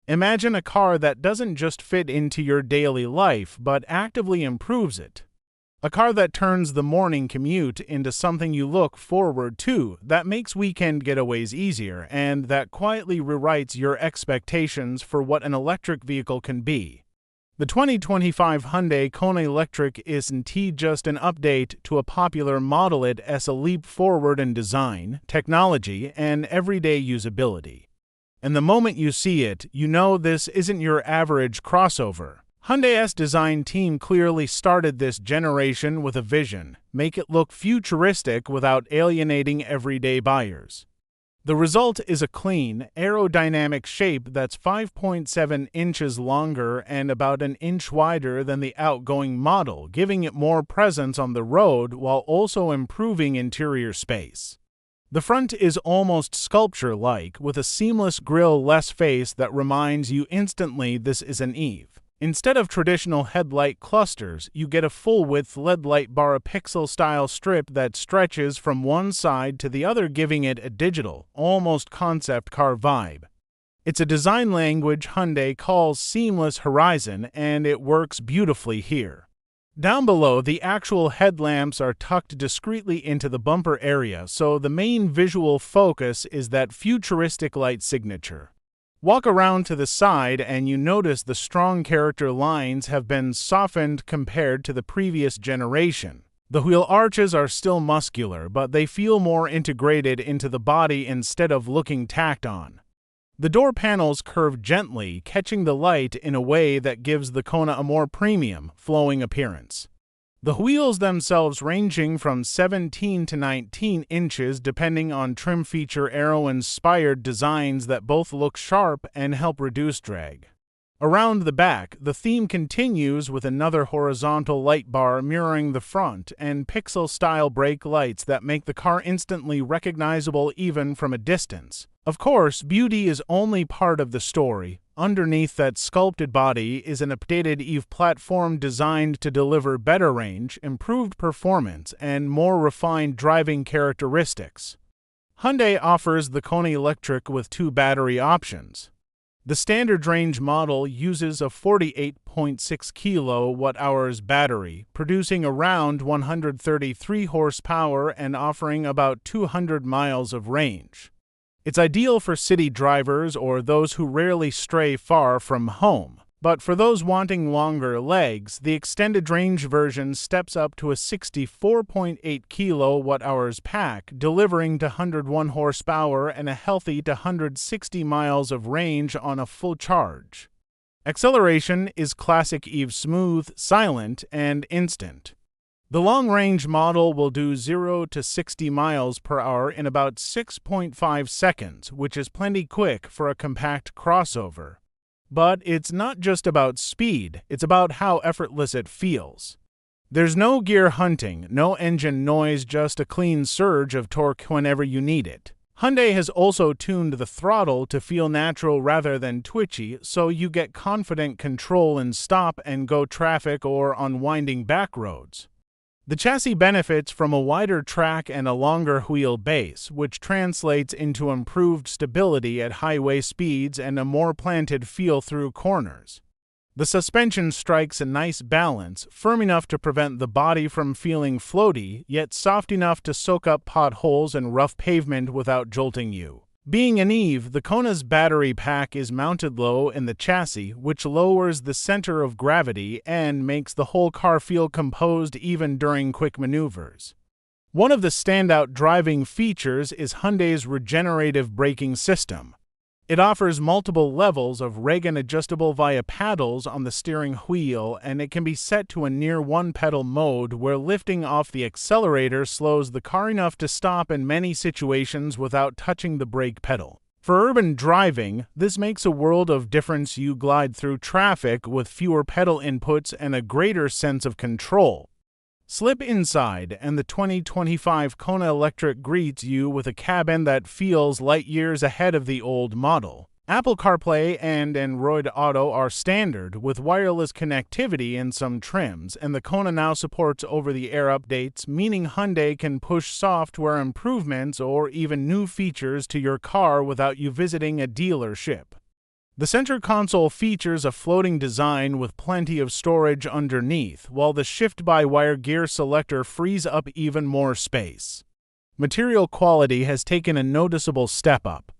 Imagine a car that doesn't just fit into your daily life, but actively improves it. A car that turns the morning commute into something you look forward to, that makes weekend getaways easier, and that quietly rewrites your expectations for what an electric vehicle can be. The 2025 Hyundai Kona Electric isn't just an update to a popular model, it's a leap forward in design, technology, and everyday usability. And the moment you see it, you know this isn't your average crossover. Hyundai's design team clearly started this generation with a vision: make it look futuristic without alienating everyday buyers. The result is a clean, aerodynamic shape that's 5.7 inches longer and about an inch wider than the outgoing model, giving it more presence on the road while also improving interior space. The front is almost sculpture-like, with a seamless grille-less face that reminds you instantly this is an EV. Instead of traditional headlight clusters, you get a full-width LED light bar, a pixel-style strip that stretches from one side to the other, giving it a digital, almost concept car vibe. It's a design language Hyundai calls seamless horizon, and it works beautifully here. Down below, the actual headlamps are tucked discreetly into the bumper area, so the main visual focus is that futuristic light signature. Walk around to the side and you notice the strong character lines have been softened compared to the previous generation. The wheel arches are still muscular, but they feel more integrated into the body instead of looking tacked on. The door panels curve gently, catching the light in a way that gives the Kona a more premium, flowing appearance. The wheels themselves ranging from 17 to 19 inches depending on trim, feature aero-inspired designs that both look sharp and help reduce drag. Around the back, the theme continues with another horizontal light bar mirroring the front and pixel-style brake lights that make the car instantly recognizable even from a distance. Of course, beauty is only part of the story. Underneath that sculpted body is an updated EV platform designed to deliver better range, improved performance, and more refined driving characteristics. Hyundai offers the Kona Electric with two battery options. The standard range model uses a 48.6 kWh battery, producing around 133 horsepower and offering about 200 miles of range. It's ideal for city drivers or those who rarely stray far from home. But for those wanting longer legs, the extended range version steps up to a 64.8 kWh pack, delivering to 101 horsepower and a healthy 160 miles of range on a full charge. Acceleration is classic EV: smooth, silent, and instant. The long-range model will do 0 to 60 miles per hour in about 6.5 seconds, which is plenty quick for a compact crossover. But it's not just about speed, it's about how effortless it feels. There's no gear hunting, no engine noise, just a clean surge of torque whenever you need it. Hyundai has also tuned the throttle to feel natural rather than twitchy, so you get confident control in stop-and-go traffic or on winding back roads. The chassis benefits from a wider track and a longer wheelbase, which translates into improved stability at highway speeds and a more planted feel through corners. The suspension strikes a nice balance, firm enough to prevent the body from feeling floaty, yet soft enough to soak up potholes and rough pavement without jolting you. Being an EV, the Kona's battery pack is mounted low in the chassis, which lowers the center of gravity and makes the whole car feel composed even during quick maneuvers. One of the standout driving features is Hyundai's regenerative braking system. It offers multiple levels of regen adjustable via paddles on the steering wheel, and it can be set to a near one-pedal mode where lifting off the accelerator slows the car enough to stop in many situations without touching the brake pedal. For urban driving, this makes a world of difference. You glide through traffic with fewer pedal inputs and a greater sense of control. Slip inside, and the 2025 Kona Electric greets you with a cabin that feels light years ahead of the old model. Apple CarPlay and Android Auto are standard, with wireless connectivity in some trims, and the Kona now supports over-the-air updates, meaning Hyundai can push software improvements or even new features to your car without you visiting a dealership. The center console features a floating design with plenty of storage underneath, while the shift-by-wire gear selector frees up even more space. Material quality has taken a noticeable step up.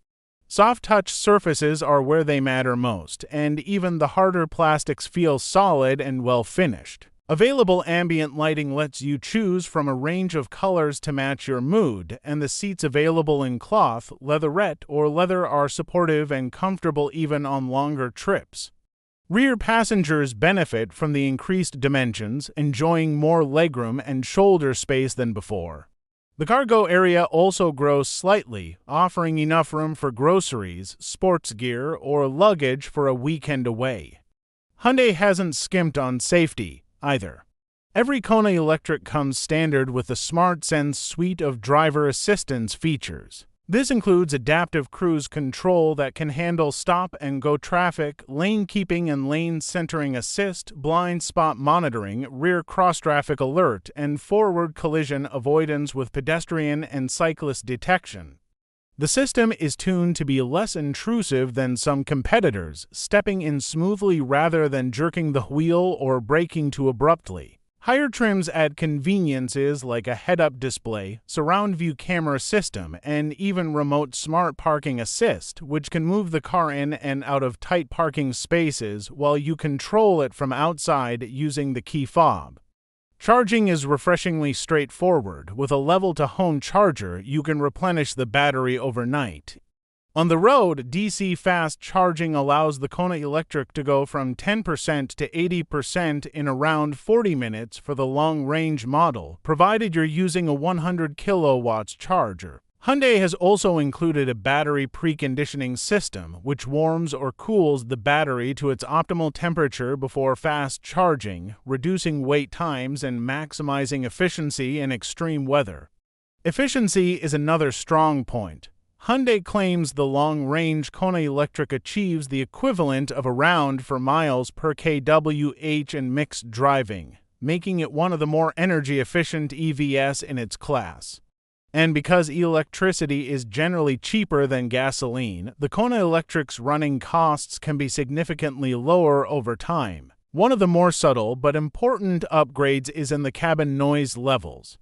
Soft-touch surfaces are where they matter most, and even the harder plastics feel solid and well-finished. Available ambient lighting lets you choose from a range of colors to match your mood, and the seats available in cloth, leatherette, or leather are supportive and comfortable even on longer trips. Rear passengers benefit from the increased dimensions, enjoying more legroom and shoulder space than before. The cargo area also grows slightly, offering enough room for groceries, sports gear, or luggage for a weekend away. Hyundai hasn't skimped on safety either. Every Kona Electric comes standard with the SmartSense suite of driver assistance features. This includes adaptive cruise control that can handle stop-and-go traffic, lane keeping and lane centering assist, blind spot monitoring, rear cross-traffic alert, and forward collision avoidance with pedestrian and cyclist detection. The system is tuned to be less intrusive than some competitors, stepping in smoothly rather than jerking the wheel or braking too abruptly. Higher trims add conveniences like a head-up display, surround-view camera system, and even remote smart parking assist, which can move the car in and out of tight parking spaces while you control it from outside using the key fob. Charging is refreshingly straightforward. With a level-to-home charger, you can replenish the battery overnight. On the road, DC fast charging allows the Kona Electric to go from 10% to 80% in around 40 minutes for the long-range model, provided you're using a 100 kilowatts charger. Hyundai has also included a battery preconditioning system, which warms or cools the battery to its optimal temperature before fast charging, reducing wait times and maximizing efficiency in extreme weather. Efficiency is another strong point. Hyundai claims the long-range Kona Electric achieves the equivalent of around 4 miles per kWh in mixed driving, making it one of the more energy-efficient EVs in its class. And because electricity is generally cheaper than gasoline, the Kona Electric's running costs can be significantly lower over time. One of the more subtle but important upgrades is in the cabin noise levels.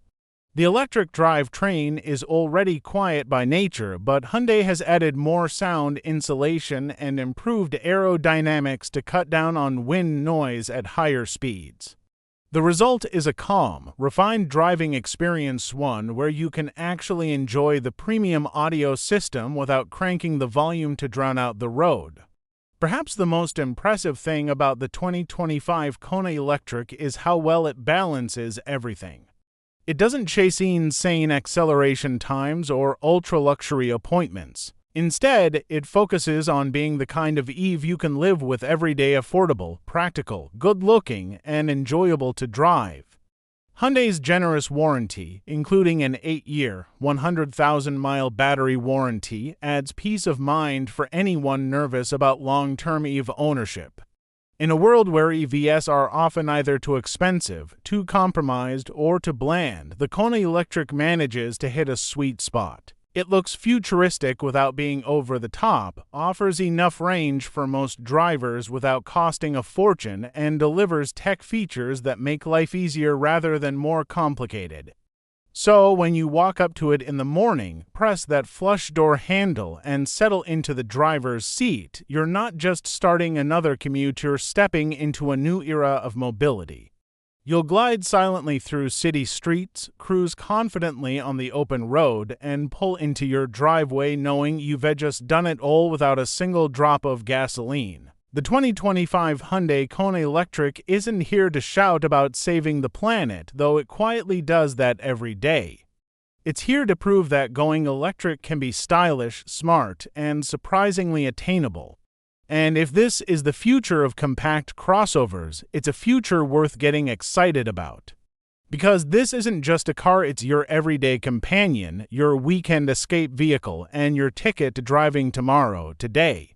The electric drivetrain is already quiet by nature, but Hyundai has added more sound insulation and improved aerodynamics to cut down on wind noise at higher speeds. The result is a calm, refined driving experience, one where you can actually enjoy the premium audio system without cranking the volume to drown out the road. Perhaps the most impressive thing about the 2025 Kona Electric is how well it balances everything. It doesn't chase insane acceleration times or ultra-luxury appointments. Instead, it focuses on being the kind of EV you can live with every day, affordable, practical, good-looking, and enjoyable to drive. Hyundai's generous warranty, including an 8-year, 100,000-mile battery warranty, adds peace of mind for anyone nervous about long-term EV ownership. In a world where EVs are often either too expensive, too compromised, or too bland, the Kona Electric manages to hit a sweet spot. It looks futuristic without being over the top, offers enough range for most drivers without costing a fortune, and delivers tech features that make life easier rather than more complicated. So, when you walk up to it in the morning, press that flush door handle and settle into the driver's seat, you're not just starting another commute, you're stepping into a new era of mobility. You'll glide silently through city streets, cruise confidently on the open road, and pull into your driveway knowing you've just done it all without a single drop of gasoline. The 2025 Hyundai Kona Electric isn't here to shout about saving the planet, though it quietly does that every day. It's here to prove that going electric can be stylish, smart, and surprisingly attainable. And if this is the future of compact crossovers, it's a future worth getting excited about. Because this isn't just a car, it's your everyday companion, your weekend escape vehicle, and your ticket to driving tomorrow, today.